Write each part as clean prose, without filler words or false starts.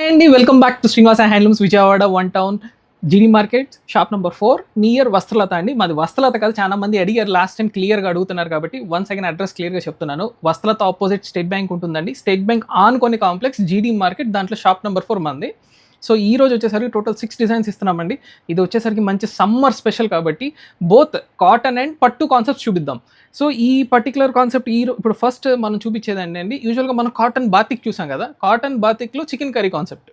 అండి welcome back to Srinivasa handlooms Vijayawada one town GD market shop number 4 near Vastralatha అండి. మాది వస్త్రలత కాదు, చాలా మంది అడిగారు లాస్ట్ టైం, క్లియర్గా అడుగుతున్నారు కాబట్టి వన్స్ అగైన్ అడ్రస్ క్లియర్గా చెప్తున్నాను. వస్త్రలత ఆపోజిట్ స్టేట్ బ్యాంక్ ఉంటుందండి. స్టేట్ బ్యాంక్ ఆన్ కొన్ని కాంప్లెక్స్ జీడీ మార్కెట్, దాంట్లో షాప్ నెంబర్ 4 మంది. సో ఈ రోజు వచ్చేసరికి టోటల్ 6 డిజైన్స్ ఇస్తున్నామండి. ఇది వచ్చేసరికి మంచి సమ్మర్ స్పెషల్ కాబట్టి బోత్ కాటన్ అండ్ పట్టు కాన్సెప్ట్స్ చూపిద్దాం. సో ఈ పర్టికులర్ కాన్సెప్ట్ ఇప్పుడు ఫస్ట్ మనం చూపించేదండి అండి, యూజువల్గా మనం కాటన్ బాతిక్ చూసాం కదా, కాటన్ బాతిక్లో chicken curry concept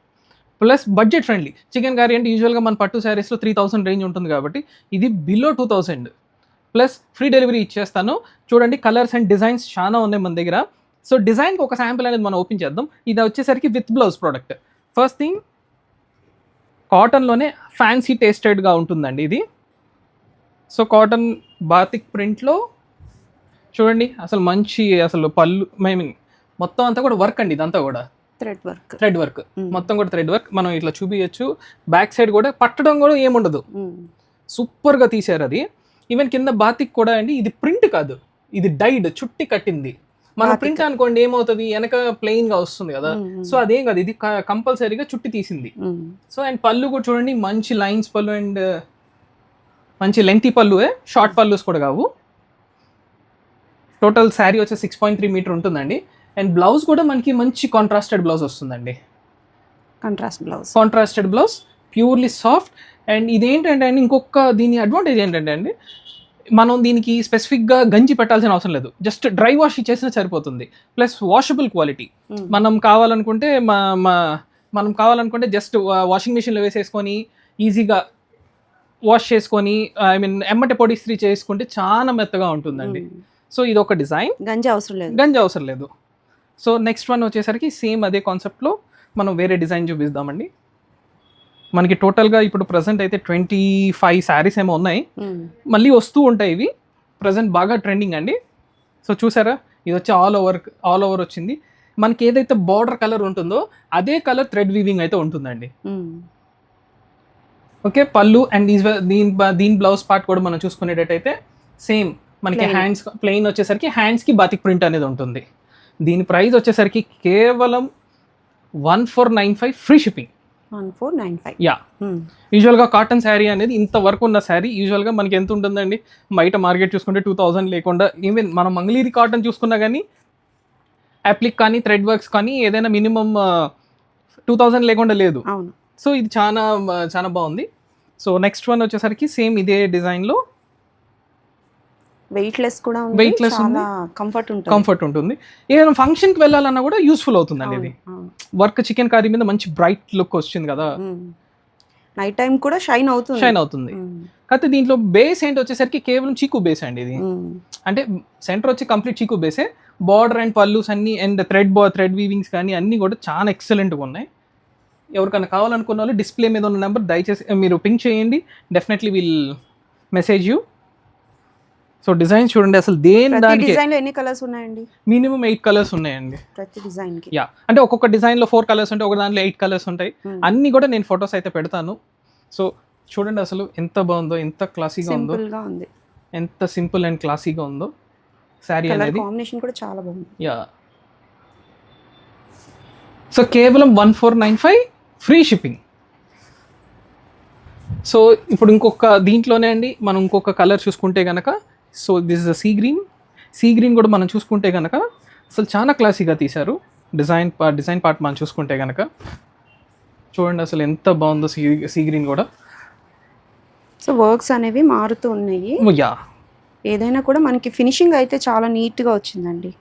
plus budget friendly. Chicken curry అంటే యూజువల్గా మన పట్టు శారీస్లో 3000 రేంజ్ ఉంటుంది కాబట్టి ఇది బిలో 2000 ప్లస్ ఫ్రీ డెలివరీ ఇచ్చేస్తాను. చూడండి కలర్స్ అండ్ డిజైన్స్ చాలా ఉన్నాయి మన దగ్గర. సో డిజైన్కి ఒక శాంపుల్ అనేది మనం ఓపెన్ చేద్దాం. ఇది వచ్చేసరికి with blouse product. First thing కాటన్లోనే ఫ్యాన్సీ టేస్టెడ్గా ఉంటుందండి ఇది. సో కాటన్ బాతిక్ ప్రింట్లో చూడండి అసలు మంచి అసలు పళ్ళు ఐ మీన్ మొత్తం అంతా కూడా వర్క్ అండి. ఇదంతా కూడా థ్రెడ్ వర్క్ మొత్తం కూడా థ్రెడ్ వర్క్. మనం ఇట్లా చూపించచ్చు. బ్యాక్ సైడ్ కూడా పట్టడం కూడా ఏముండదు, సూపర్గా తీసారు అది. ఈవెన్ కింద బాతిక్ కూడా అండి, ఇది ప్రింట్ కాదు, ఇది డైడ్ చుట్టి కట్టింది. మన ప్రింట్ అనుకోండి ఏమవుతుంది, వెనక ప్లెయిన్ గా వస్తుంది కదా. సో అదేం కాదు, ఇది కంపల్సరీగా చుట్టి తీసింది. సో అండ్ పళ్ళు కూడా చూడండి, మంచి లైన్స్ పళ్ళు అండ్ మంచి లెంగ్తీ పళ్ళువే, షార్ట్ పళ్ళుస్ కూడా కావు. టోటల్ శారీ వచ్చి 6.3 మీటర్ ఉంటుందండి. అండ్ బ్లౌజ్ కూడా మనకి మంచి కాంట్రాస్టెడ్ బ్లౌజ్ వస్తుందండి. Contrasted blouse purely soft. And ఇదేంటంటే అండి, ఇంకొక దీని అడ్వాంటేజ్ ఏంటంటే అండి, మనం దీనికి స్పెసిఫిక్గా గంజి పెట్టాల్సిన అవసరం లేదు, జస్ట్ డ్రై వాష్ ఇచ్చేసినా సరిపోతుంది. Plus washable quality. మనం కావాలనుకుంటే జస్ట్ వాషింగ్ మిషన్లో వేసేసుకొని ఈజీగా వాష్ చేసుకొని ఐ మీన్ ఎమ్మటి పొడి ఇస్త్రీ చేసుకుంటే చాలా మెత్తగా ఉంటుందండి. సో ఇది ఒక డిజైన్, గంజి అవసరం లేదు. సో నెక్స్ట్ వన్ వచ్చేసరికి సేమ్ అదే కాన్సెప్ట్లో మనం వేరే డిజైన్ చూపిద్దామండి. మనకి టోటల్గా ఇప్పుడు ప్రజెంట్ అయితే 25 శారీస్ ఏమో ఉన్నాయి, మళ్ళీ వస్తూ ఉంటాయి. ఇవి ప్రజెంట్ బాగా ట్రెండింగ్ అండి. సో చూసారా, ఇది వచ్చి ఆల్ ఓవర్ వచ్చింది. మనకి ఏదైతే బార్డర్ కలర్ ఉంటుందో అదే కలర్ థ్రెడ్ వీవింగ్ అయితే ఉంటుందండి. ఓకే, పళ్ళు అండ్ దీని బ్లౌజ్ పార్ట్ కూడా మనం చూసుకునేటట్టయితే సేమ్ మనకి హ్యాండ్స్ ప్లెయిన్ వచ్చేసరికి హ్యాండ్స్కి బాతిక్ ప్రింట్ అనేది ఉంటుంది. దీని ప్రైస్ వచ్చేసరికి కేవలం 1495 ఫ్రీ షిప్పింగ్. 1495 యా. యూజువల్గా కాటన్ శారీ అనేది ఇంత వర్క్ ఉన్న శారీ యూజువల్గా మనకి ఎంత ఉంటుందండి, బయట మార్కెట్ చూసుకుంటే 2000 లేకుండా, ఈవెన్ మనం మంగళగిరి కాటన్ చూసుకున్నా కానీ అప్లిక్ కానీ థ్రెడ్ వర్క్స్ కానీ ఏదైనా మినిమం 2000 లేకుండా లేదు. సో ఇది చాలా చాలా బాగుంది. సో నెక్స్ట్ వన్ వచ్చేసరికి సేమ్ ఇదే డిజైన్లో వెయిట్లెస్ ఉంది, కంఫర్ట్ ఉంటుంది. ఏదైనా ఫంక్షన్కి వెళ్ళాలన్నా కూడా యూస్ఫుల్ అవుతుందండి. ఇది వర్క్ చికెన్ కర్రీ మీద మంచి బ్రైట్ లుక్ వచ్చింది కదా, నైట్ టైం కూడా షైన్ అవుతుంది. కాకపోతే దీంట్లో బేస్ ఏంటి వచ్చేసరికి కేవలం చీకు బేస్ అండి. ఇది అంటే సెంటర్ వచ్చి కంప్లీట్ చీకు బేసే. బార్డర్ అండ్ పల్లూస్ అన్ని అండ్ థ్రెడ్ వీవింగ్స్ కానీ అన్ని కూడా చాలా ఎక్సలెంట్గా ఉన్నాయి. ఎవరికైనా కావాలనుకున్న వాళ్ళు డిస్ప్లే మీద ఉన్న నెంబర్ దయచేసి మీరు పింక్ చేయండి, definitely will message you. So design చూడండి, అసలు దానికి ఎన్ని కలర్స్ ఉన్నాయండి? మినిమం 8 కలర్స్ ఉన్నాయండి ప్రతి డిజైన్ కి. యా, అంటే ఒక్కొక్క డిజైన్ లో 4 కలర్స్ ఉంటాయి, ఒక దాంట్లో 8 కలర్స్ ఉంటాయి. అన్ని కూడా నేను ఫొటోస్ అయితే పెడతాను. సో చూడండి అసలు ఎంత బాగుందో, ఎంత క్లాసీగా ఉందో, ఎంత సింపుల్ అండ్ క్లాసీగా ఉందో శారీ అనేది. కాంబినేషన్ కూడా చాలా బాగుంది. యా, సో కేవలం 1495 ఫ్రీ షిప్పింగ్. సో ఇప్పుడు ఇంకొక దీంట్లోనే అండి మనం ఇంకొక కలర్ చూసుకుంటే కనుక, so this is sea green కూడా మనం చూసుకుంటే కనుక అసలు చాలా క్లాసీగా తీశారు. డిజైన్ పార్ట్ మనం చూసుకుంటే కనుక చూడండి అసలు ఎంత బాగుందో సీ గ్రీన్ కూడా. సో వర్క్స్ అనేవి మారుతూ ఉన్నాయి. యా, ఏదైనా కూడా మనకి ఫినిషింగ్ అయితే చాలా నీట్గా వచ్చిందండి.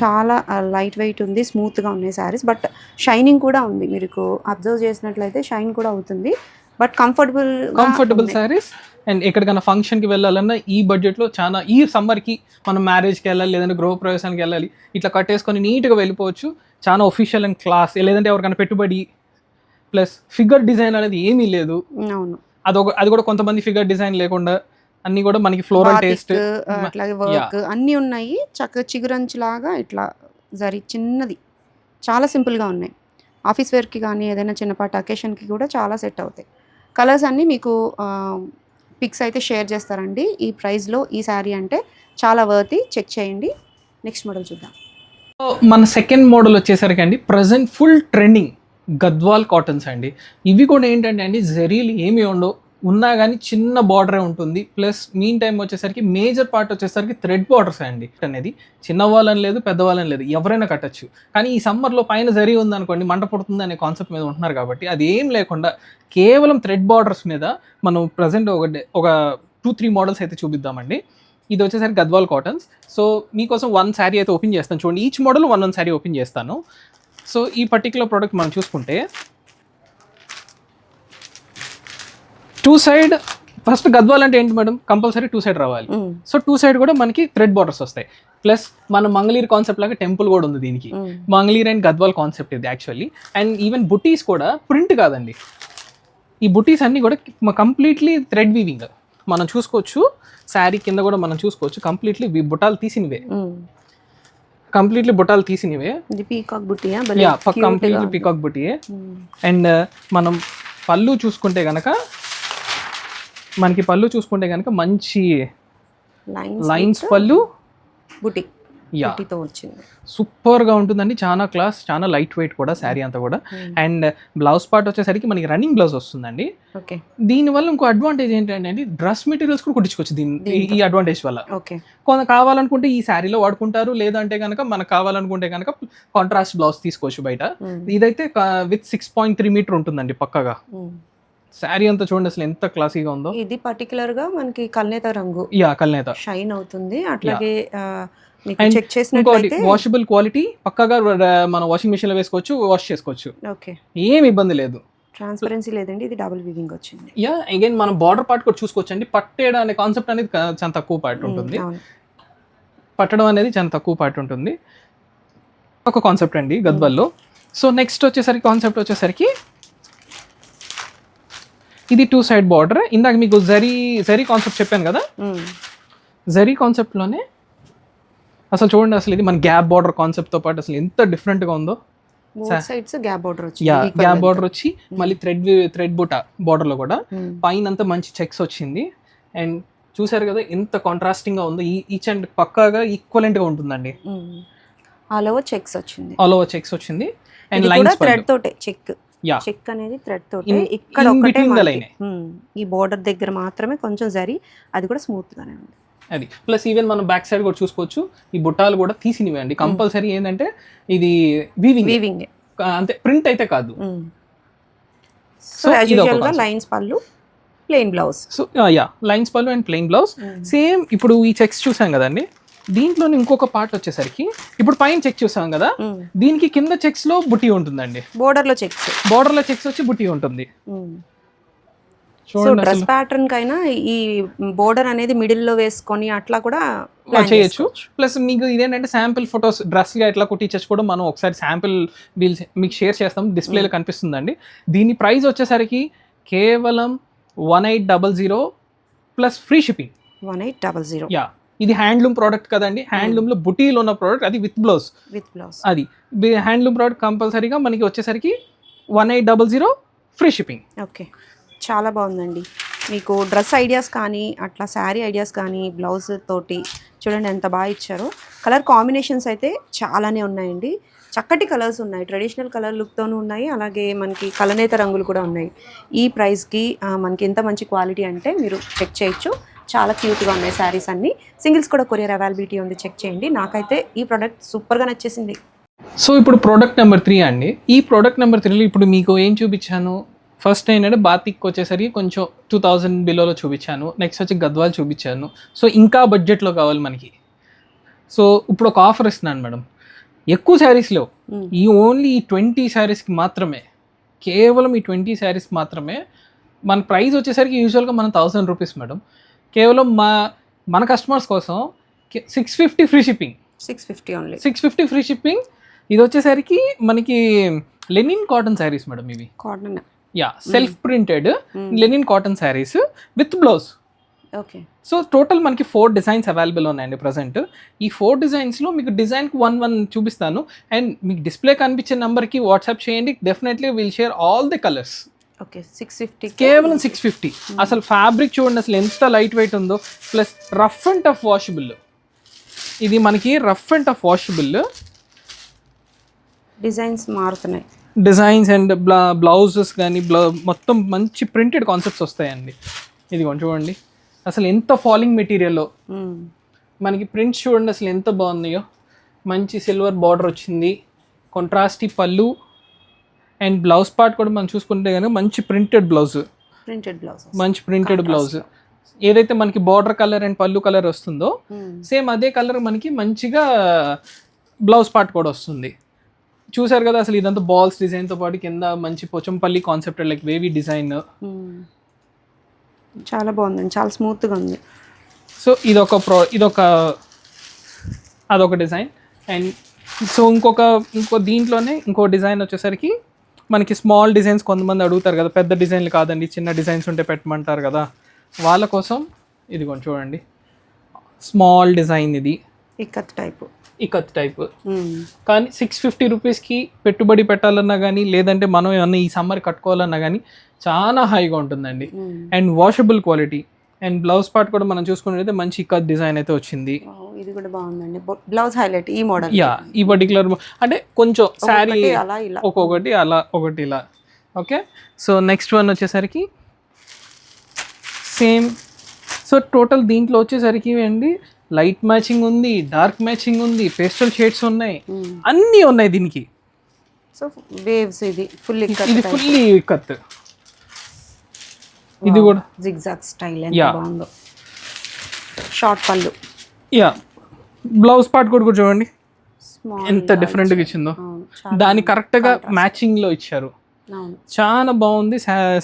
చాలా లైట్ వెయిట్ ఉంది, స్మూత్గా ఉన్నాయి శారీస్. బట్ షైనింగ్ కూడా ఉంది, మీరు అబ్జర్వ్ చేసినట్లయితే షైన్ కూడా అవుతుంది. But comfortable saris. అండ్ ఎక్కడికైనా ఫంక్షన్కి వెళ్ళాలన్నా ఈ బడ్జెట్లో చాలా, ఈ సమ్మర్కి మనం మ్యారేజ్కి వెళ్ళాలి, లేదంటే గృహప్రవేశానికి వెళ్ళాలి, ఇట్లా కట్టేసుకొని నీట్గా వెళ్ళిపోవచ్చు. చాలా ఒఫిషియల్ అండ్ క్లాస్. లేదంటే ఎవరికైనా పెట్టుబడి ప్లస్ ఫిగర్ డిజైన్ అనేది ఏమీ లేదు. అవును, అది కూడా కొంతమంది ఫిగర్ డిజైన్ లేకుండా అన్ని కూడా మనకి ఫ్లోరల్ టేస్ట్ అట్లాగే వర్క్ అన్నీ ఉన్నాయి. చక్కగా చిగురంచు లాగా ఇట్లా చిన్నది, చాలా సింపుల్గా ఉన్నాయి. ఆఫీస్ వేర్కి కానీ ఏదైనా చిన్నపాటి అకేషన్కి కూడా చాలా సెట్ అవుతాయి. కలర్స్ అన్నీ మీకు పిక్స్ అయితే షేర్ చేస్తారండి. ఈ ప్రైస్లో ఈ శారీ అంటే చాలా వర్తీ, చెక్ చేయండి. నెక్స్ట్ మోడల్ చూద్దాం. మన సెకండ్ మోడల్ వచ్చేసరికి అండి present full trending Gadwal cottons అండి. ఇవి కూడా ఏంటంటే అండి జరీలు ఏమి ఉండవు, ఉన్నా కానీ చిన్న బార్డరే ఉంటుంది. ప్లస్ మీన్ టైం వచ్చేసరికి మేజర్ పార్ట్ వచ్చేసరికి థ్రెడ్ బార్డర్స్ అండి. అనేది చిన్నవాళ్ళని లేదు పెద్దవాళ్ళని లేదు, ఎవరైనా కట్టచ్చు. కానీ ఈ సమ్మర్లో పైన జరీ ఉందనుకోండి మంట పుడుతుంది అనే కాన్సెప్ట్ మీద ఉంటున్నారు కాబట్టి అది ఏం లేకుండా కేవలం థ్రెడ్ బార్డర్స్ మీద మనం ప్రజెంట్ ఒక 2-3 మోడల్స్ అయితే చూపిద్దామండి. ఇది వచ్చేసరికి గద్వాల్ కాటన్స్. సో మీకోసం 1 శారీ అయితే ఓపెన్ చేస్తాను చూడండి. ఈచ్ మోడల్ 1 శారీ ఓపెన్ చేస్తాను. సో ఈ పర్టికులర్ ప్రోడక్ట్ మనం చూసుకుంటే 2 సైడ్ ఫస్ట్ గద్వాల్ అంటే ఏంటి మేడం, కంపల్సరీ 2 సైడ్ రావాలి. సో 2 సైడ్ కూడా మనకి థ్రెడ్ బార్డర్స్ వస్తాయి. ప్లస్ మన మంగళీర్ కాన్సెప్ట్ లాగా టెంపుల్ కూడా ఉంది దీనికి. మంగళీర్ అండ్ గద్వాల్ కాన్సెప్ట్ ఇది యాక్చువల్లీ. అండ్ ఈవెన్ బుటీస్ కూడా ప్రింట్ కాదండి, ఈ బుటీస్ అన్నీ కూడా కంప్లీట్లీ థ్రెడ్ వీవింగ్ మనం చూసుకోవచ్చు. శారీ కింద కూడా మనం చూసుకోవచ్చు కంప్లీట్లీ బుటాలు తీసినవే, కంప్లీట్లీ బుటాలు తీసినవే. కంప్లీట్లీ పీకాక్ బుటీయే. అండ్ మనం పళ్ళు చూసుకుంటే కనుక మంచి లైన్స్ పళ్ళు బుటీ యా వచ్చింది. సూపర్గా ఉంటుందండి, చాలా క్లాస్, చాలా లైట్ వెయిట్ కూడా శారీ అంతా కూడా. అండ్ బ్లౌజ్ పార్ట్ వచ్చేసరికి మనకి రన్నింగ్ బ్లౌజ్ వస్తుందండి. దీనివల్ల ఇంకో అడ్వాంటేజ్ ఏంటంటే అండి డ్రెస్ మెటీరియల్స్ కూడా కుట్టించుకోవచ్చు ఈ అడ్వాంటేజ్ వల్ల. కొంత కావాలనుకుంటే ఈ శారీలో వాడుకుంటారు, లేదంటే కనుక మనకు కావాలనుకుంటే కనుక కాంట్రాస్ట్ బ్లౌజ్ తీసుకోవచ్చు బయట. ఇదైతే విత్ 6.3 మీటర్ ఉంటుందండి పక్కగా. శారీ అంతా చూడండి అసలు ఎంత క్లాసీగా ఉందో. ఇది పర్టికులర్ గా మనకి కల్నేత రంగు, కల్నేత షైన్ అవుతుంది. అట్లాగే వాషబుల్ క్వాలిటీ, పక్కగా మన వాషింగ్ మెషిన్ లో వేసుకోవచ్చు, వాష్ చేసుకోవచ్చు, ఏమి ఇబ్బంది లేదు. ట్రాన్స్పరెన్సీ లేదండి, ఇది డబుల్ వీవింగ్ వచ్చింది. అగైన్ మనం బార్డర్ పార్ట్ కూడా చూసుకోవచ్చు అండి. పట్టేయడం అనే కాన్సెప్ట్ అనేది చాలా తక్కువ పార్ట్ ఉంటుంది, పట్టడం అనేది చాలా తక్కువ పార్ట్ ఉంటుంది. ఒక కాన్సెప్ట్ అండి గద్వాల్లో. సో నెక్స్ట్ వచ్చేసరికి కాన్సెప్ట్ వచ్చేసరికి ఇది 2 సైడ్ బార్డర్. ఇందాక మీకు జరీ కాన్సెప్ట్ చెప్పాను కదా, జరీ కాన్సెప్ట్ లోనే అసలు చూడండి అసలు ఇది మన గ్యాప్ బార్డర్ కాన్సెప్ట్ తో పాటు అసలు ఎంత డిఫరెంట్ గా ఉందో. గ్యాప్ బార్డర్ వచ్చి మళ్ళీ థ్రెడ్ బుటా బార్డర్ లో కూడా పైన అంతా మంచి చెక్స్ వచ్చింది. అండ్ చూసారు కదా ఎంత కాంట్రాస్టింగ్ గా ఉందో. ఈచ్ అండ్ పక్కాగా ఈక్వలెంట్ గా ఉంటుందండి. ఆల్ ఓవర్ చెక్స్ వచ్చింది. అండ్ లైన్స్ థ్రెడ్ తోటే చెక్ అనేది థ్రెడ్ తోటే. ఇక్కడ ఒకటే ఈ బార్డర్ దగ్గర మాత్రమే కొంచెం జరీ, అది కూడా స్మూత్ గానే ఉంది. అది ప్లస్ ఈవెన్ మనం బ్యాక్ సైడ్ కూడా చూసుకోవచ్చు, ఈ బుట్టాలు కూడా తీసినవి అండి. కంపల్సరీ ఏంటంటే ఇది వీవింగ్ అంతే, ప్రింట్ అయితే కాదు. సో లైన్స్ పళ్ళు, ప్లెయిన్ బ్లౌజ్. సో లైన్స్ పళ్ళు అండ్ ప్లెయిన్ బ్లౌజ్ సేమ్. ఇప్పుడు ఈ చెక్స్ చూసాం కదండి, దీంట్లో ఇంకొక పార్ట్ వచ్చేసరికి ఇప్పుడు పైన చెక్ చూసాం కదా, దీనికి కింద చెక్స్ లో బుట్టి ఉంటుందండి. బోర్డర్ లో చెక్స్ వచ్చి బుట్టి ఉంటుంది. సో డ్రెస్ ప్యాటర్న్ కైనా ఈ బోర్డర్ అనేది మిడిల్ లో వేసుకొని అట్లా కూడా చేయొచ్చు. ప్లస్ మీకు ఇదేంటంటే శాంపిల్ ఫొటోస్ డ్రెస్ గా ఎట్లా కుట్టించచ్చు కూడా మనం ఒకసారి శాంపిల్ బిల్స్ మీకు షేర్ చేస్తాం, డిస్ప్లేలో కనిపిస్తుందండి. దీని ప్రైస్ వచ్చేసరికి కేవలం 1800 ప్లస్ ఫ్రీ షిప్పింగ్. 1800. ఇది హ్యాండ్లూమ్ ప్రోడక్ట్ కదండి, హ్యాండ్లూమ్ లో బుటీలో ఉన్న ప్రోడక్ట్, అది విత్ బ్లౌజ్. అది హ్యాండ్లూమ్ ప్రోడక్ట్ కంపల్సరీగా మనకి వచ్చేసరికి 1800 ఫ్రీ షిప్పింగ్. ఓకే, చాలా బాగుందండి. మీకు డ్రెస్ ఐడియాస్ కానీ అట్లా శారీ ఐడియాస్ కానీ బ్లౌజ్ తోటి చూడండి ఎంత బాగా ఇచ్చారో. కలర్ కాంబినేషన్స్ అయితే చాలానే ఉన్నాయండి, చక్కటి కలర్స్ ఉన్నాయి. ట్రెడిషనల్ కలర్ లుక్తోనూ ఉన్నాయి, అలాగే మనకి కలనేత రంగులు కూడా ఉన్నాయి. ఈ ప్రైస్కి మనకి ఎంత మంచి క్వాలిటీ అంటే మీరు చెక్ చేయొచ్చు. చాలా క్యూట్గా ఉన్నాయి శారీస్ అన్ని. సింగిల్స్ కూడా కొరియర్ అవైలబిలిటీ ఉంది, చెక్ చేయండి. నాకైతే ఈ ప్రోడక్ట్ సూపర్గా నచ్చేసింది. సో ఇప్పుడు ప్రోడక్ట్ నెంబర్ 3 అండి. ఈ ప్రోడక్ట్ నెంబర్ 3లో ఇప్పుడు మీకు ఏం చూపించాను, ఫస్ట్ ఏంటంటే బాతిక్ వచ్చేసరికి కొంచెం 2000 బిలోలో చూపించాను. నెక్స్ట్ వచ్చి గద్వాల్ చూపించాను. సో ఇంకా బడ్జెట్లో కావాలి మనకి. సో ఇప్పుడు ఒక ఆఫర్ ఇస్తున్నాను మేడం, ఎక్కువ శారీస్ లేవు, ఈ ఓన్లీ ఈ 20 శారీస్కి మాత్రమే, కేవలం ఈ 20 శారీస్కి మాత్రమే. మన ప్రైస్ వచ్చేసరికి యూజువల్గా మన 1000 రూపీస్ మేడం. కేవలం మన కస్టమర్స్ కోసం 650 ఫ్రీ షిప్పింగ్. 650 free shipping. ఇది వచ్చేసరికి మనకి లెనిన్ కాటన్ శారీస్ మేడం, ఇవి cotton self printed linen cotton saris with blouse. Okay. So total మనకి 4 డిజైన్స్ అవైలబుల్ ఉన్నాయండి ప్రజెంట్. ఈ 4 డిజైన్స్లో మీకు డిజైన్కి 1 చూపిస్తాను. అండ్ మీకు డిస్ప్లే కనిపించే నెంబర్కి వాట్సాప్ చేయండి, definitely will share all the colours. Okay, 650, కేవలం 650. అసలు ఫ్యాబ్రిక్ చూడండి అసలు ఎంత లైట్ వెయిట్ ఉందో. Plus rough and tough washable, ఇది మనకి rough and tough washable. Designs మారుతున్నాయి. డిజైన్స్ అండ్ బ్లౌజెస్ కానీ మొత్తం మంచి ప్రింటెడ్ కాన్సెప్ట్స్ వస్తాయండి. ఇది చూడండి అసలు ఎంత ఫాలింగ్ మెటీరియల్లో మనకి ప్రింట్స్ చూడండి అసలు ఎంత బాగున్నాయో. మంచి సిల్వర్ బార్డర్ వచ్చింది, కాంట్రాస్టీ పళ్ళు అండ్ బ్లౌజ్ పార్ట్ కూడా మనం చూసుకుంటే కనుక మంచి ప్రింటెడ్ బ్లౌజ్, మంచి ప్రింటెడ్ బ్లౌజ్. ఏదైతే మనకి బార్డర్ కలర్ అండ్ పళ్ళు కలర్ వస్తుందో సేమ్ అదే కలర్ మనకి మంచిగా బ్లౌజ్ పార్ట్ కూడా వస్తుంది. చూసారు కదా అసలు ఇదంతా బాల్స్ డిజైన్తో పాటు కింద మంచి Pochampally concept like wavy design. చాలా బాగుందండి, చాలా స్మూత్గా ఉంది. సో అదొక డిజైన్. అండ్ సో ఇంకో దీంట్లోనే ఇంకో డిజైన్ వచ్చేసరికి మనకి స్మాల్ డిజైన్స్ కొంతమంది అడుగుతారు కదా, పెద్ద డిజైన్లు కాదండి చిన్న డిజైన్స్ ఉంటే పెట్టమంటారు కదా, వాళ్ళ కోసం ఇదిగోండి చూడండి స్మాల్ డిజైన్. ఇది ఇక్కత్ టైప్ కానీ 650 రూపీస్కి పెట్టుబడి పెట్టాలన్నా కానీ లేదంటే మనం ఏమన్నా ఈ సమ్మర్ కట్టుకోవాలన్నా కానీ చాలా హైగా ఉంటుందండి. And washable quality and blouse part కూడా మనం చూసుకున్నట్లయితే మంచి ఇక్కత్ డిజైన్ అయితే వచ్చింది. ఇది కూడా బాగుందండి, బ్లౌజ్ హైలైట్ ఈ మోడల్. ఈ పర్టికులర్ అంటే కొంచెం శారీ ఒక్కొక్కటి అలా ఒకటి ఇలా. ఓకే, సో నెక్స్ట్ వన్ వచ్చేసరికి సేమ్. సో టోటల్ దీంట్లో వచ్చేసరికి అండి లైట్ మ్యాచింగ్ ఉంది, డార్క్ మ్యాచింగ్ ఉంది, పేస్టల్ షేడ్స్ ఉన్నాయి, అన్నీ ఉన్నాయి దీనికి. సో వేవ్స్ ఇది ఫుల్లీ ఇక్కత్. ఇది కూడా జిగ్జాగ్ స్టైల్ బాగుందో. షార్ట్ పళ్ళు. బ్లౌజ్ పార్ట్ కూడా చూడండి ఎంత డిఫరెంట్గా ఇచ్చిందో, దాని కరెక్ట్గా మ్యాచింగ్లో ఇచ్చారు. చాలా బాగుంది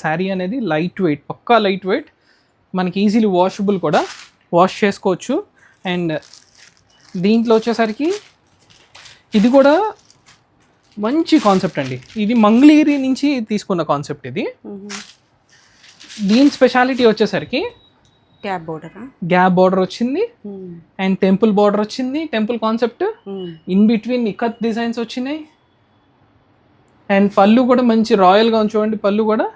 శారీ అనేది. లైట్ వెయిట్, పక్కా లైట్ వెయిట్, మనకి ఈజీలీ వాషబుల్ కూడా, వాష్ చేసుకోవచ్చు. అండ్ దీంట్లో వచ్చేసరికి ఇది కూడా మంచి కాన్సెప్ట్ అండి. ఇది మంగళగిరి నుంచి తీసుకున్న కాన్సెప్ట్ ఇది. దీని స్పెషాలిటీ వచ్చేసరికి గ్యాప్ బోర్డర్ వచ్చింది అండ్ టెంపుల్ బోర్డర్ వచ్చింది, temple concept. In between ikat designs వచ్చినాయి అండ్ పళ్ళు కూడా మంచి రాయల్గా చూడండి పళ్ళు కూడా.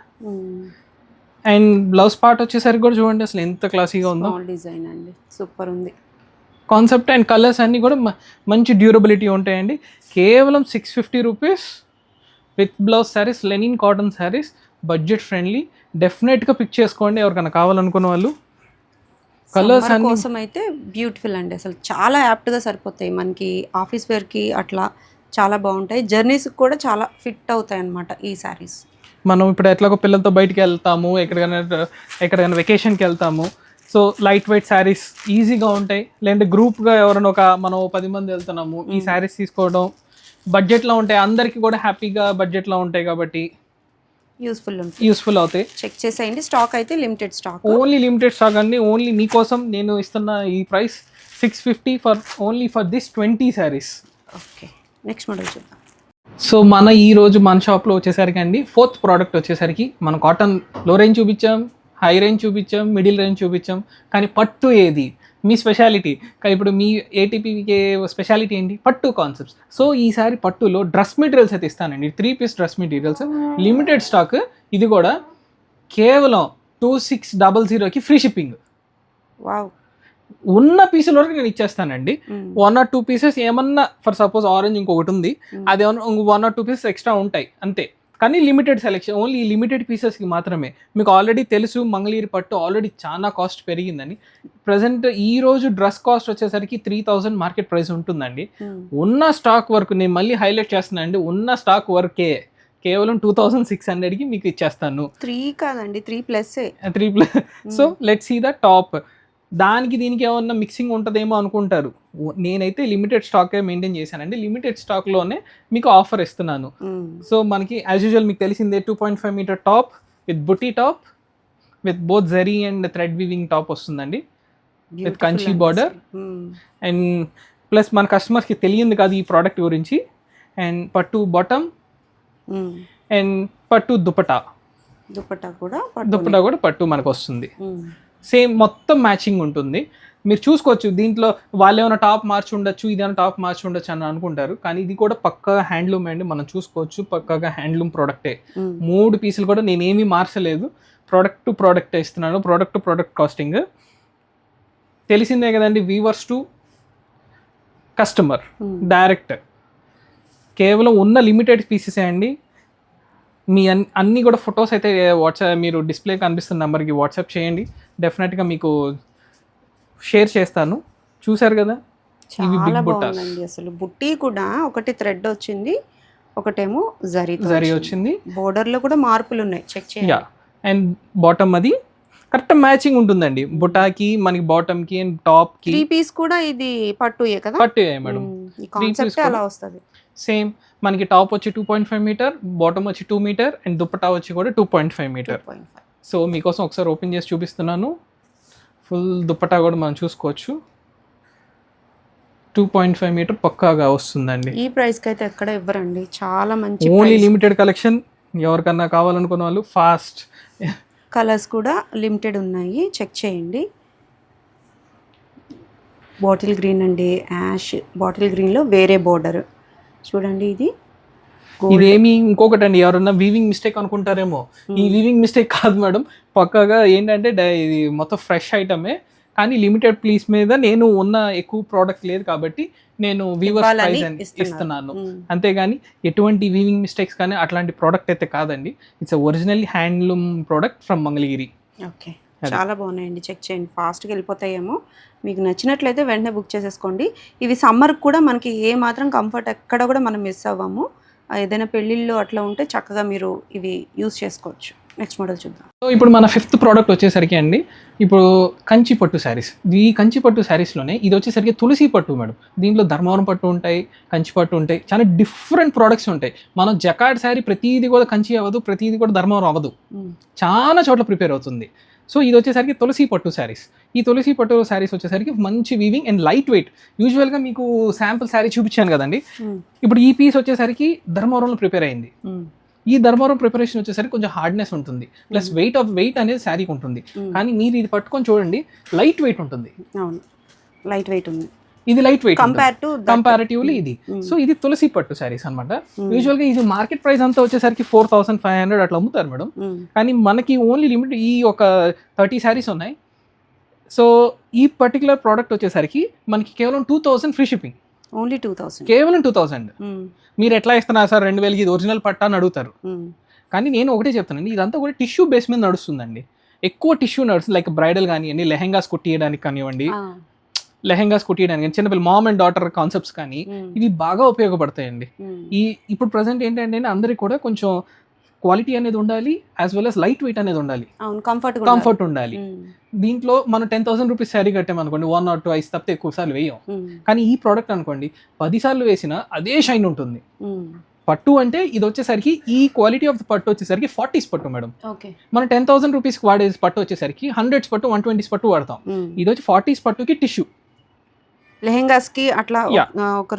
అండ్ బ్లౌజ్ పార్ట్ వచ్చేసరికి కూడా చూడండి అసలు ఎంత క్లాసీగా ఉందో. డిజైన్ అండి సూపర్ ఉంది కాన్సెప్ట్. అండ్ కలర్స్ అన్నీ కూడా మంచి డ్యూరబిలిటీ ఉంటాయండి. కేవలం 650 rupees with blouse saris, linen cotton saris, budget friendly. డెఫినెట్గా పిక్ చేసుకోండి ఎవరికైనా కావాలనుకున్న వాళ్ళు. కలర్స్ కోసం అయితే బ్యూటిఫుల్ అండి, అసలు చాలా యాప్ట్గా సరిపోతాయి మనకి ఆఫీస్ వేర్కి, అట్లా చాలా బాగుంటాయి. జర్నీస్కి కూడా చాలా ఫిట్ అవుతాయి అన్నమాట ఈ శారీస్. మనం ఇప్పుడు ఎట్లాగో పిల్లలతో బయటికి వెళ్తాము, ఎక్కడికైనా వెకేషన్కి వెళ్తాము, సో లైట్ వెయిట్ శారీస్ ఈజీగా ఉంటాయి. లేదంటే గ్రూప్గా ఎవరైనా మనం 10 మంది వెళ్తున్నాము, ఈ శారీస్ తీసుకోవడం బడ్జెట్లో ఉంటాయి, అందరికీ కూడా హ్యాపీగా బడ్జెట్లో ఉంటాయి కాబట్టి యూస్ఫుల్ అవుతాయి. చెక్ చేసేయండి. స్టాక్ అయితే limited stock, only limited stock అండి. ఓన్లీ మీకోసం నేను ఇస్తున్న ఈ price 650 for this 20 saris. Okay, next model చూద్దాం. సో మన షాప్లో వచ్చేసరికి అండి 4th ప్రోడక్ట్ వచ్చేసరికి మనం కాటన్ లో రేంజ్ చూపించాం, హై రేంజ్ చూపించాం, మిడిల్ రేంజ్ చూపించాం, కానీ పట్టు ఏది మీ స్పెషాలిటీ? ఇప్పుడు మీ ఏటీపీకే స్పెషాలిటీ ఏంటి? పట్టు కాన్సెప్ట్స్. సో ఈసారి పట్టులో డ్రెస్ మెటీరియల్స్ అయితే ఇస్తానండి. 3 piece dress materials limited stock. ఇది కూడా కేవలం 2600కి ఫ్రీ షిప్పింగ్. వావ్, ఉన్న పీసుల వరకు నేను ఇచ్చేస్తానండి. 1 or 2 పీసెస్ ఏమన్నా ఫర్ సపోజ్ ఆరెంజ్ ఇంకొకటి ఉంది, అదేమన్నా 1 or 2 పీసెస్ ఎక్స్ట్రా ఉంటాయి అంతే. కానీ లిమిటెడ్ సెలెక్షన్, ఓన్లీ లిమిటెడ్ పీసెస్కి మాత్రమే. మీకు ఆల్రెడీ తెలుసు మంగళగిరి పట్టు ఆల్రెడీ చాలా కాస్ట్ పెరిగిందని. ప్రజెంట్ ఈరోజు డ్రెస్ కాస్ట్ వచ్చేసరికి 3000 మార్కెట్ ప్రైస్ ఉంటుందండి. ఉన్న స్టాక్ వరకు నేను మళ్ళీ హైలైట్ చేస్తున్నానండి, ఉన్న స్టాక్ వరకే కేవలం 2600కి మీకు ఇచ్చేస్తాను. 3 కాదండి, 3+. So let's see the top. దానికి దీనికి ఏమన్నా మిక్సింగ్ ఉంటుందేమో అనుకుంటారు. నేనైతే లిమిటెడ్ స్టాకే మెయింటైన్ చేశానండి. లిమిటెడ్ స్టాక్లోనే మీకు ఆఫర్ ఇస్తున్నాను. సో మనకి యాజ్ యూజువల్ మీకు తెలిసిందే 2.5 మీటర్ టాప్ విత్ బుటీ టాప్ విత్ బోత్ జరీ అండ్ థ్రెడ్ వీవింగ్ టాప్ వస్తుందండి with Kanchi border. And plus మన కస్టమర్స్కి తెలియదు కాదు ఈ ప్రోడక్ట్ గురించి. అండ్ పట్టు బాటమ్ అండ్ పట్టు దుపట్టా కూడా పట్టు మనకు వస్తుంది. సేమ్ మొత్తం మ్యాచింగ్ ఉంటుంది. మీరు చూసుకోవచ్చు దీంట్లో వాళ్ళు ఏమైనా టాప్ మార్చి ఉండొచ్చు, ఇదేమైనా టాప్ మార్చి ఉండొచ్చు అని అనుకుంటారు, కానీ ఇది కూడా పక్కాగా హ్యాండ్లూమ్ అండి. మనం చూసుకోవచ్చు పక్కాగా హ్యాండ్లూమ్ ప్రోడక్టే. 3 పీసులు కూడా నేనేమీ మార్చలేదు, ప్రోడక్ట్ టు ప్రోడక్ట్ ఇస్తున్నాను. ప్రోడక్ట్ టు ప్రోడక్ట్ కాస్టింగ్ తెలిసిందే కదండి, వీవర్స్ టు కస్టమర్ డైరెక్ట్. కేవలం ఉన్న లిమిటెడ్ పీసెసే అండి. మీ అన్నీ కూడా ఫొటోస్ అయితే వాట్సాప్ మీరు డిస్ప్లే కనిపిస్తున్న నెంబర్కి వాట్సాప్ చేయండి, డెఫినెట్గా మీకు షేర్ చేస్తాను. చూసారు కదా, ఇవి చాలా బిగ్ బుట్టాస్. బాగుందండి. అసలు బుట్టి కూడా ఒకటి థ్రెడ్ వచ్చింది, ఒకటేమో జరీ వచ్చింది. బోర్డర్ లో కూడా మార్పులు ఉన్నాయి, చెక్ చేయండి. అండ్ బాటమ్ అది కరెక్ట్ మ్యాచింగ్ ఉంటుందండి, బుటాకి మనకి బాటమ్ కి అండ్ టాప్ కి. 3 పీస్ కూడా ఇది పట్టుయే కదా, పట్టు మేడం. ఈ కాన్సెప్ట్ అలా వస్తది. సేమ్ మనకి టాప్ వచ్చి 2.5 మీటర్, బాటమ్ వచ్చి 2 మీటర్ అండ్ దుపట్టా వచ్చి కూడా 2.5 మీటర్. సో మీకోసం ఒకసారి ఓపెన్ చేసి చూపిస్తున్నాను. ఫుల్ దుపట్టా కూడా మనం చూసుకోవచ్చు. 2.5 మీటర్ పక్కాగా వస్తుందండి. ఈ ప్రైస్ కి అయితే ఎక్కడ ఇవ్వరండి, చాలా మంచి. ఓన్లీ లిమిటెడ్ కలెక్షన్, ఎవరికన్నా కావాలనుకున్న వాళ్ళు ఫాస్ట్. కలర్స్ కూడా లిమిటెడ్ ఉన్నాయి, చెక్ చేయండి. బాటిల్ గ్రీన్ అండి, యాష్ బాటిల్ గ్రీన్ లో వేరే బోర్డర్ చూడండి. ఇదేమి ఇంకొకటి అండి, ఎవరన్నా వీవింగ్ మిస్టేక్ అనుకుంటారేమో. ఈ వీవింగ్ మిస్టేక్ కాదు మేడం, పక్కాగా ఏంటంటే ఇది మొత్తం ఫ్రెష్ ఐటమే. కానీ లిమిటెడ్ ప్లీస్ మీద నేను ఉన్న ఎక్కువ ప్రోడక్ట్ లేదు కాబట్టి నేను వీవర్స్ ప్రైస్ ఇస్తున్నాను, అంతేగాని ఎటువంటి వీవింగ్ మిస్టేక్స్ కానీ అట్లాంటి ప్రోడక్ట్ అయితే కాదండి. It's original handloom product from Mangalagiri. Okay, చాలా బాగున్నాయండి, చెక్ చేయండి. ఫాస్ట్గా వెళ్ళిపోతాయేమో, మీకు నచ్చినట్లయితే వెంటనే బుక్ చేసేసుకోండి. ఇవి సమ్మర్కి కూడా మనకి ఏ మాత్రం కంఫర్ట్ ఎక్కడ కూడా మనం మిస్ అవ్వము. ఏదైనా పెళ్ళిళ్ళు అట్లా ఉంటే చక్కగా మీరు ఇవి యూస్ చేసుకోవచ్చు. నెక్స్ట్ మోడల్ చూద్దాం. సో ఇప్పుడు మన 5th ప్రోడక్ట్ వచ్చేసరికి అండి, ఇప్పుడు కంచి పట్టు శారీస్. ఈ కంచి పట్టు శారీస్లోనే ఇది వచ్చేసరికి తులసి పట్టు మేడం. దీంట్లో ధర్మవరం పట్టు ఉంటాయి, కంచి పట్టు ఉంటాయి, చాలా డిఫరెంట్ ప్రోడక్ట్స్ ఉంటాయి. మనం జకార్డ్ శారీ ప్రతిదీ కూడా కంచి అవ్వదు, ప్రతిదీ కూడా ధర్మవరం అవ్వదు, చాలా చోట్ల ప్రిపేర్ అవుతుంది. సో ఇది వచ్చేసరికి తులసి పట్టు శారీస్. ఈ తులసి పట్టు శారీస్ వచ్చేసరికి మంచి వీవింగ్ అండ్ లైట్ వెయిట్. యూజువల్గా మీకు శాంపుల్ శారీ చూపించాను కదండి, ఇప్పుడు ఈ పీస్ వచ్చేసరికి ధర్మవరంలో ప్రిపేర్ అయింది. ఈ ధర్మవరం ప్రిపరేషన్ వచ్చేసరికి కొంచెం హార్డ్నెస్ ఉంటుంది, ప్లస్ వెయిట్ అనేది శారీకి ఉంటుంది. కానీ మీరు ఇది పట్టుకొని చూడండి, లైట్ వెయిట్ ఉంటుంది. అవును, లైట్ వెయిట్ ఉంది. ఇది లైట్ వెయిట్ కంపారిటివ్లీ ఇది. సో ఇది తులసి పట్టు శారీస్ అనమాట. యూజువల్ గా ఇది మార్కెట్ ప్రైస్ అంతా వచ్చేసరికి 4,500 అట్లా అమ్ముతారు మేడం. కానీ మనకి ఓన్లీ లిమిట్ ఈ ఒక 30 శారీస్ ఉన్నాయి. సో ఈ పర్టికులర్ ప్రోడక్ట్ వచ్చేసరికి మనకి కేవలం 2,000 ఫ్రీ షిప్పింగ్. ఓన్లీ 2,000, కేవలం 2,000. మీరు ఎట్లా ఇస్తున్నారు సార్ 2,000కి ఇది ఒరిజినల్ పట్టా అని అడుగుతారు. కానీ నేను ఒకటే చెప్తానండి, ఇదంతా కూడా టిష్యూ బేస్ మీద నడుస్తుందండి. ఎక్కువ టిష్యూ నడుస్తుంది, లైక్ బ్రైడల్ కానివ్వండి, లెహెంగాస్ కుట్టియడానికి కానివ్వండి, చిన్నపిల్లలు మామ్ అండ్ డాటర్ కాన్సెప్ట్స్ కానీ ఇవి బాగా ఉపయోగపడతాయండి. ఇప్పుడు ప్రజెంట్ ఏంటంటే అందరికి కూడా కొంచెం క్వాలిటీ అనేది ఉండాలి, as well as light weight అనేది ఉండాలి, కంఫర్ట్ ఉండాలి. దీంట్లో మనం 10,000 రూపీస్ శారీ కట్టామనుకోండి, 1 or 2 ఐస్ తప్పితే ఎక్కువ సార్లు వేయం. కానీ ఈ ప్రోడక్ట్ అనుకోండి 10 సార్లు వేసినా అదే షైన్ ఉంటుంది. పట్టు అంటే ఇది వచ్చేసరికి ఈ క్వాలిటీ ఆఫ్ ద పట్టు వచ్చేసరికి 40s పట్టు మేడం. మనం 10,000 రూపీస్కి వాడే పట్టు వచ్చేసరికి 100s పట్టు 120s పట్టు వాడతాం. ఇది వచ్చి 40s పట్టుకి టిష్యూ లెహెంగాస్ కి అట్లా ఒక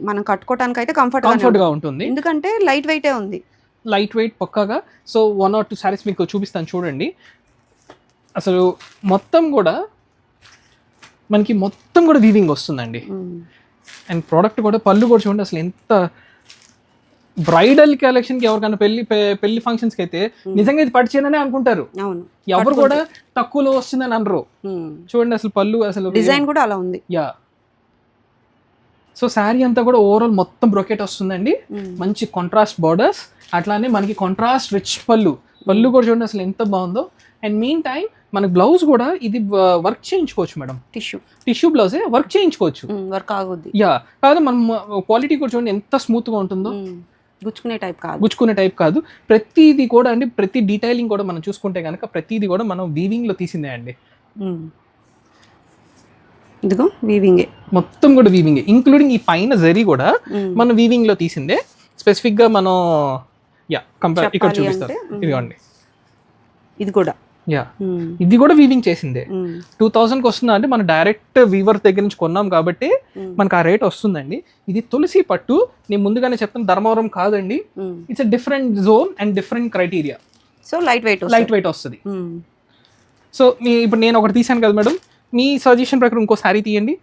మనం కట్టుకోవడానికి అయితే కంఫర్ట్ గా ఉంటుంది, ఎందుకంటే లైట్ వెయిటే ఉంది. లైట్ వెయిట్ పక్కాగా. సో 1 or 2 శారీస్ మీకు చూపిస్తాను చూడండి. అసలు మొత్తం కూడా మనకి వీవింగ్ వస్తుందండి. అండ్ ప్రోడక్ట్ కూడా పళ్ళు కూడా చూడండి, అసలు ఎంత బ్రైడల్ కలెక్షన్కి ఎవరికైనా పెళ్లి ఫంక్షన్స్కి అయితే నిజంగా ఇది పట్టుచేననే అనుకుంటారు. ఎవరు కూడా తక్కువలో వస్తుందని అనరు. చూడండి అసలు పళ్ళు, అసలు డిజైన్ కూడా అలా ఉంది. యా, సో శారీ అంతా కూడా ఓవరాల్ మొత్తం బ్రొకెట్ వస్తుందండి. మంచి కాంట్రాస్ట్ బార్డర్స్, అట్లానే మనకి కాంట్రాస్ట్ రిచ్ పళ్ళు కూడా చూడండి అసలు ఎంత బాగుందో. అండ్ మీన్ టైం మనకి బ్లౌజ్ కూడా ఇది వర్క్ చేయించుకోవచ్చు మేడం. టిష్యూ బ్లౌజే వర్క్ చేయించుకోవచ్చు, వర్క్ ఆగుద్ది. యా, కాదు మనం క్వాలిటీ కూడా చూడండి ఎంత స్మూత్ గా ఉంటుందో. గుచ్చుకునే టైప్ కాదు. ప్రతిదీ కూడా అండి, ప్రతి డీటెయిలింగ్ కూడా మనం చూసుకుంటే కనుక ప్రతిదీ కూడా మనం వీవింగ్ లో తీసిందే అండి. ఇదిగో వీవింగ్ మొత్తం కూడా వీవింగ్, ఇంక్లూడింగ్ ఈ పైన జరీ కూడా మనం వీవింగ్ లో తీసిందే. స్పెసిఫిక్ గా మనం ఇక్కడ చూపిస్తాం, ఇదిగోండి ఇది కూడా వీవింగ్ చేసిందే. 2,000కి వస్తుందా అంటే మనం డైరెక్ట్ వీవర్ దగ్గర నుంచి కొన్నాం కాబట్టి మనకు ఆ రేట్ వస్తుందండి. ఇది తులసి పట్టు, నేను ముందుగానే చెప్తాను ధర్మవరం కాదండి. It's a different zone and different criteria. So light weight వస్తుంది. సో ఇప్పుడు నేను ఒకటి తీసాను కదా మేడం, మీ సజెషన్ ప్రకారం ఇంకో శారీ తీయండి,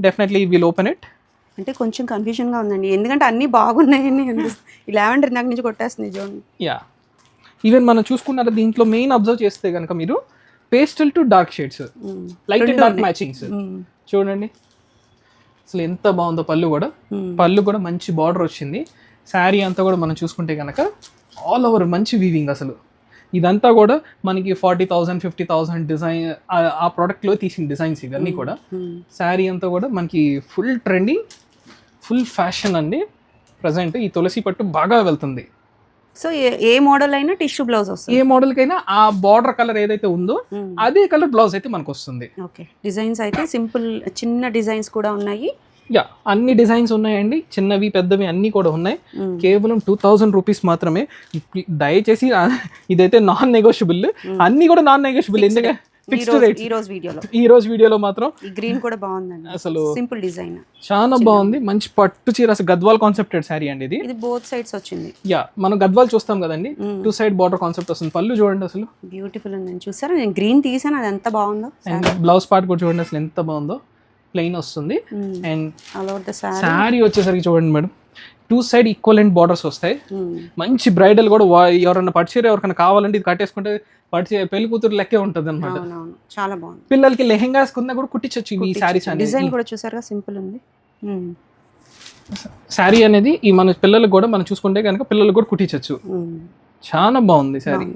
డెఫినెట్లీ విల్ ఓపెన్ ఇట్. అంటే కొంచెం కన్ఫ్యూజన్గా ఉందండి, ఎందుకంటే అన్నీ బాగున్నాయని ఈ లావెండర్ నాకు నుంచి కొట్టేస్తుంది చూడండి. ఈవెన్ మనం చూసుకున్నారా దీంట్లో మెయిన్ అబ్జర్వ్ చేస్తే కనుక మీరు pastel to dark shades, light and dark matchings చూడండి. అసలు ఎంత బాగుందో. పళ్ళు కూడా మంచి బార్డర్ వచ్చింది. శారీ అంతా కూడా మనం చూసుకుంటే కనుక ఆల్ ఓవర్ మంచి వీవింగ్ అసలు. ఇదంతా కూడా మనకి 40,000 50,000 డిజైన్ ఆ ప్రోడక్ట్లో తీసిన డిజైన్స్ ఇవన్నీ కూడా. శారీ అంతా కూడా మనకి ఫుల్ ట్రెండింగ్, ఫుల్ ఫ్యాషన్ అండి. ప్రజెంట్ ఈ తులసి పట్టు బాగా వెళ్తుంది. సో ఏ మోడల్ అయినా టిష్యూ బ్లౌజ్ వస్తుంది. ఏ మోడల్కైనా ఆ బార్డర్ కలర్ ఏదైతే ఉందో అదే కలర్ బ్లౌజ్ అయితే మనకు వస్తుంది. ఓకే, డిజైన్స్ అయితే సింపుల్ చిన్న డిజైన్స్ కూడా ఉన్నాయి. యా, అన్ని డిజైన్స్ ఉన్నాయండి, చిన్నవి పెద్దవి అన్నీ కూడా ఉన్నాయి. కేవలం 2,000 రూపీస్ మాత్రమే. దయచేసి ఇదైతే నాన్ నెగోషియబుల్, అన్ని కూడా నాన్ నెగోషియబుల్. ఎందుకంటే ఫిక్స్డ్ రేట్. ఈ రోజు వీడియోలో మాత్రం గ్రీన్ కూడా బాగుందండి, అసలు సింపుల్ డిజైన్ చాలా బాగుంది. మంచి పట్టు చీర, అసలు గద్వాల్ కాన్సెప్టెడ్ శారీ అండి ఇది. బోత్ సైడ్స్ వచ్చింది. యా, మనం గద్వాల్ చూస్తాం కదండి, 2 సైడ్ బార్డర్ కాన్సెప్ట్ వస్తుంది. పళ్ళు చూడండి అసలు బ్యూటిఫుల్ ఉందని చూసారా, నేను గ్రీన్ తీసాను, అది ఎంత బాగుందో. బ్లౌజ్ పార్ట్ కూడా చూడండి అసలు ఎంత బాగుందో, ప్లెయిన్ వస్తుంది. అండ్ శారీ వచ్చేసరికి చూడండి మేడం, 2 సైడ్ ఈక్వలెంట్ బార్డర్స్ వస్తాయి. మంచి బ్రైడల్ కూడా ఎవరన్నా పట్టుచీర ఎవరికైనా కావాలంటే ఇది కట్టేసుకుంటే పెళ్లి కూతురు లెక్కే ఉంటుంది అనమాట. చాలా బాగుంది. పిల్లలకి లెహెంగాస్ కింద కూడా కుట్టించవచ్చు ఈ శారీస్. డిజైన్ కూడా చూసారుగా, సింపుల్ ఉంది. శారీ అనేది ఈ మన పిల్లలకు కూడా మనం చూసుకుంటే కనుక పిల్లలకు కూడా కుట్టించవచ్చు. చాలా బాగుంది శారీ.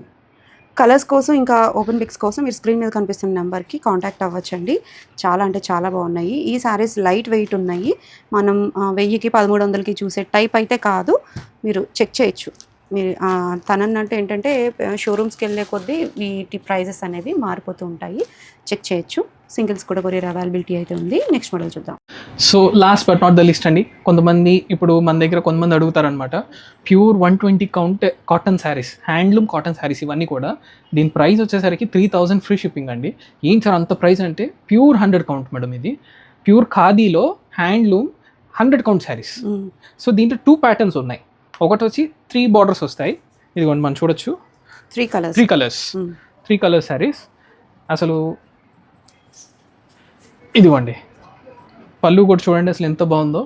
కలర్స్ కోసం ఇంకా ఓపెన్ పిక్స్ కోసం మీరు స్క్రీన్ మీద కనిపిస్తున్న నెంబర్కి కాంటాక్ట్ అవ్వచ్చండి. చాలా అంటే చాలా బాగున్నాయి. ఈ శారీస్ లైట్ వెయిట్ ఉన్నాయి. మనం 1000కి 1300కి చూసే టైప్ అయితే కాదు, మీరు చెక్ చేయొచ్చు. మీరు తనన్నట్టు ఏంటంటే షోరూమ్స్కి వెళ్ళే కొద్దీ వీటి ప్రైజెస్ అనేవి మారిపోతూ ఉంటాయి, చెక్ చేయొచ్చు. సింగిల్స్ కూడా కొరియర్ అవైలబిలిటీ అయితే ఉంది. నెక్స్ట్ మోడల్ చూద్దాం. So last but not the least అండి, కొంతమంది ఇప్పుడు మన దగ్గర కొంతమంది అడుగుతారనమాట, pure 120 count cotton saris, handloom cotton saris ఇవన్నీ కూడా. దీని ప్రైస్ వచ్చేసరికి 3,000 ఫ్రీ షిప్పింగ్ అండి. ఏం సార్ అంత ప్రైస్ అంటే, ప్యూర్ 100 కౌంట్ మేడం ఇది. ప్యూర్ ఖాదీలో హ్యాండ్లూమ్ 100 కౌంట్ శారీస్. సో దీంట్లో 2 ప్యాటర్న్స్ ఉన్నాయి. ఒకటి వచ్చి 3 బార్డర్స్ వస్తాయి, ఇదిగోండి మనం చూడొచ్చు. 3 కలర్స్ శారీస్. అసలు ఇదిగోండి పళ్ళు కూడా చూడండి అసలు ఎంత బాగుందో.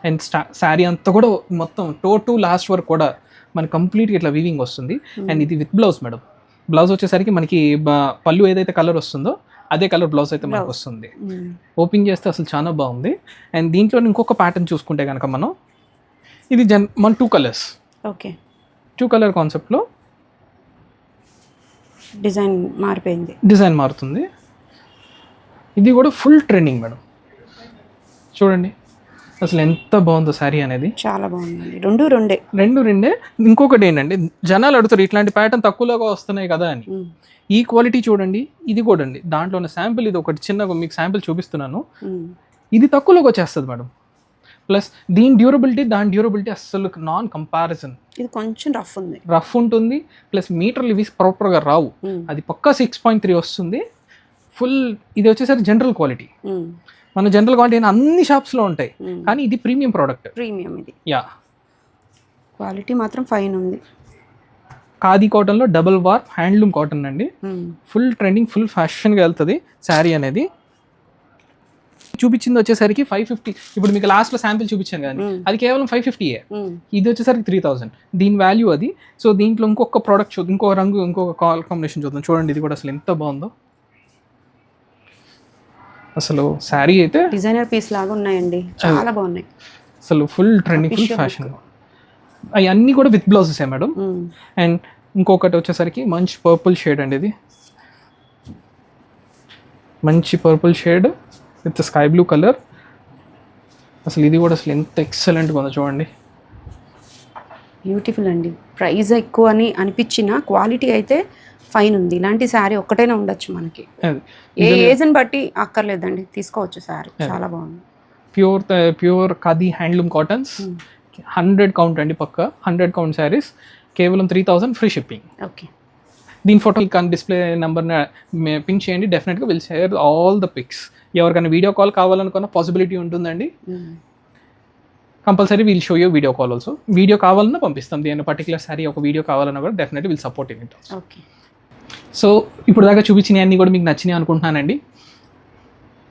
అండ్ శారీ అంతా కూడా మొత్తం టోటు లాస్ట్ వరకు కూడా మనకి కంప్లీట్గా ఇట్లా వీవింగ్ వస్తుంది. అండ్ ఇది విత్ బ్లౌజ్ మేడం. బ్లౌజ్ వచ్చేసరికి మనకి పళ్ళు ఏదైతే కలర్ వస్తుందో అదే కలర్ బ్లౌజ్ అయితే మనకు వస్తుంది. ఓపెన్ చేస్తే అసలు చాలా బాగుంది. అండ్ దీంట్లో ఇంకొక ప్యాటర్న్ చూసుకుంటే కనుక మనం, ఇది మన 2 కలర్స్. ఓకే, 2 కలర్ కాన్సెప్ట్లో డిజైన్ మారిపోయింది, డిజైన్ మారుతుంది. ఇది కూడా ఫుల్ ట్రెండింగ్ మేడం. చూడండి అసలు ఎంత బాగుందో శారీ అనేది, చాలా బాగుంది. రెండే. ఇంకొకటి ఏంటంటే, జనాలు అడుగుతారు ఇట్లాంటి ప్యాటర్న్ తక్కువలోగా వస్తున్నాయి కదా అని. ఈ క్వాలిటీ చూడండి, ఇది కూడా అండి. దాంట్లో ఉన్న శాంపిల్ ఇది ఒకటి చిన్నగా మీకు శాంపిల్ చూపిస్తున్నాను. ఇది తక్కువలోకి వచ్చేస్తుంది మేడం. ప్లస్ దీని డ్యూరబిలిటీ దాని డ్యూరబిలిటీ అసలు నాన్ కంపారిజన్. ఇది కొంచెం రఫ్ ఉంటుంది. ప్లస్ మీటర్లు ఇవి ప్రాపర్గా రావు. అది పక్కా 6.3 వస్తుంది. ఫుల్ ఇది వచ్చేసరికి జనరల్ క్వాలిటీ. మన జనరల్ క్వాలిటీ అన్ని షాప్స్లో ఉంటాయి, కానీ ఇది ప్రీమియం ప్రోడక్ట్. ప్రీమియం ఇది. యా, క్వాలిటీ మాత్రం ఫైన్ ఉంది. ఖాదీ కాటన్లో డబుల్ వార్ హ్యాండ్లూమ్ కాటన్ అండి. ఫుల్ ట్రెండింగ్, ఫుల్ ఫ్యాషన్గా వెళ్తుంది శారీ అనేది. చూపించింది వచ్చేసరికి 550. ఇప్పుడు మీకు లాస్ట్లో శాంపిల్ చూపించాను కానీ అది కేవలం 550. ఇది వచ్చేసరికి 3,000 దీని వాల్యూ అది. సో దీంట్లో ఇంకొక ప్రోడక్ట్ చూద్దాం, ఇంకో రంగు, ఇంకొక కలర్ కాంబినేషన్ చూద్దాం. చూడండి ఇది కూడా అసలు ఎంత బాగుందో. అసలు శారీ అయితే డిజైనర్ పీస్ లాగా ఉన్నాయండి, చాలా బాగున్నాయి. అసలు ఫుల్ ట్రెండింగ్, ఫుల్ ఫ్యాషన్. అవన్నీ కూడా విత్ బ్లౌజెస్ మేడం. అండ్ ఇంకొకటి వచ్చేసరికి మంచి పర్పుల్ షేడ్ అండి. ఇది మంచి purple shade with sky blue colour. అసలు ఇది కూడా అసలు ఎంత ఎక్సలెంట్గా ఉందో చూడండి. బ్యూటిఫుల్ అండి. ప్రైస్ ఎక్కువ అని అనిపించిన క్వాలిటీ అయితే ఫైన్ ఉంది. ఇలాంటి శారీ ఒక్కటైనా ఉండొచ్చు మనకి, ఏ ఏజ్ని బట్టి అక్కర్లేదండి, తీసుకోవచ్చు శారీ. చాలా బాగుంది. Pure khadi handloom cottons, 100 count అండి, పక్క 100 కౌంట్ శారీస్. కేవలం 3,000 ఫ్రీ షిప్పింగ్. ఓకే, దీని ఫోటో డిస్ప్లే నెంబర్ని పింక్ చేయండి, డెఫినెట్గా will share all the pics. ఎవరికైనా వీడియో కాల్ కావాలనుకున్న పాసిబిలిటీ ఉంటుందండి. Compulsory we'll show you video call also. Video కావాలన్నా పంపిస్తాం. దీని పర్టికులర్ సారీ ఒక వీడియో కావాలన్నా కూడా definitely will support in it. Okay, so ఇప్పుడు దాకా చూపించినవి అన్నీ కూడా మీకు నచ్చినాయి అనుకుంటున్నానండి.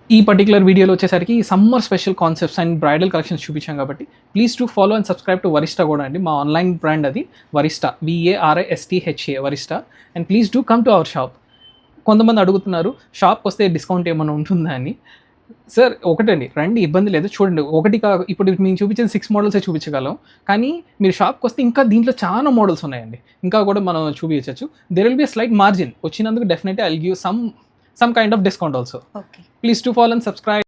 ఈ పర్టికులర్ వీడియోలో వచ్చేసరికి summer special concepts and bridal collections చూపించాం కాబట్టి please to follow and subscribe to Varistha కూడా అండి. మా ఆన్లైన్ బ్రాండ్ అది Varistha, VARISTHA Varistha. And please do come to our shop. కొంతమంది అడుగుతున్నారు షాప్కి వస్తే డిస్కౌంట్ ఏమైనా ఉంటుందా అని. సార్ ఒకటండి, రండి, ఇబ్బంది లేదు, చూడండి. ఒకటి ఇప్పుడు మేము చూపించిన 6 మోడల్సే చూపించగలం. కానీ మీరు షాప్కి వస్తే ఇంకా దీంట్లో చాలా మోడల్స్ ఉన్నాయండి, ఇంకా కూడా మనం చూపించచ్చు. There will be slight margin వచ్చినందుకు. Definitely I will give some kind of discount also. Okay. Please to follow and subscribe.